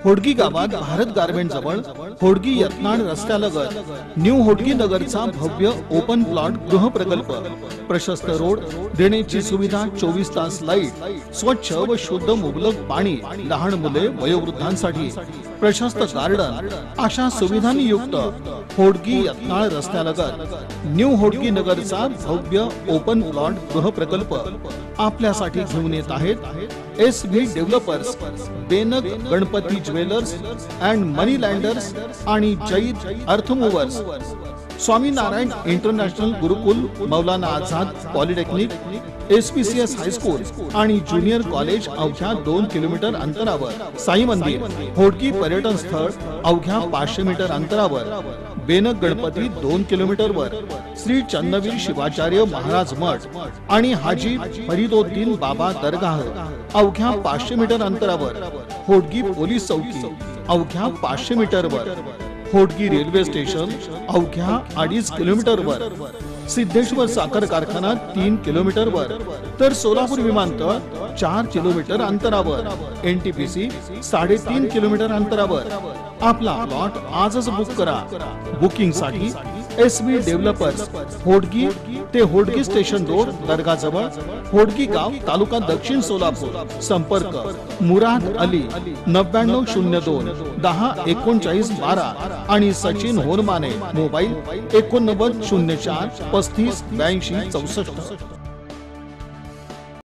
होडगी गावात भारत गारमेंट जवळ होडगी यत्नाळ रस्त्यालगत न्यू होडगी नगरचा भव्य ओपन प्लॉट गृह प्रकल्प, प्रशस्त रोड, देण्याची सुविधा, 24 तास लाईट, स्वच्छ व शुद्ध मुबलक पाणी, लहान मुले, वयोवृद्धांसाठी प्रशस्त गार्डन अशा सुविधांनी युक्त होडगी यत्नाळ रस्त्यालगत न्यू होडगी नगरचा भव्य ओपन प्लॉट गृह प्रकल्प आपल्यासाठी घेऊन येत आहेत SV डेव्हलपर्स, बेनक Ganpati jewellers and money lenders आणि Zaid earthmovers, Swaminarayan international Gurukul, Maulana Azad polytechnic, SPCS high school आणि ज्युनियर कॉलेज अवघ्या 2 किलोमीटर अंतरावर, साई मंदिर होडगी पर्यटन स्थळ अवघ्या 500 मीटर अंतरावर, बेनक गणपती 2 किलोमीटरवर, श्री चन्नवीर शिवाचार्य महाराज मठ आणि हाजी फरीदोद्दीन बाबा दरगाह अवघ्या 500 मीटर अंतरावर, होडगी पोलीस चौकी अवघ्या 500 मीटरवर, होडगी रेल्वे स्टेशन अवघ्या 2.5 किलोमीटरवर, सिद्धेश्वर साखर कारखाना 3 किलोमीटरवर, तर सोलापूर विमानतळ 4 किलोमीटर अंतरावर, NTPC 3.5 किलोमीटर अंतरावर. आपला प्लॉट आजच बुक करा. बुकिंग साठी SV डेव्हलपर्स, होडगी ते होडगी स्टेशन रोड, दर्गा जवळ, होडगी गाव, तालुका दक्षिण सोलापूर. संपर्क मुराद अली 9902 10 39 12 आणि सचिन होरमाने मोबाईल 89 04 35 82 64.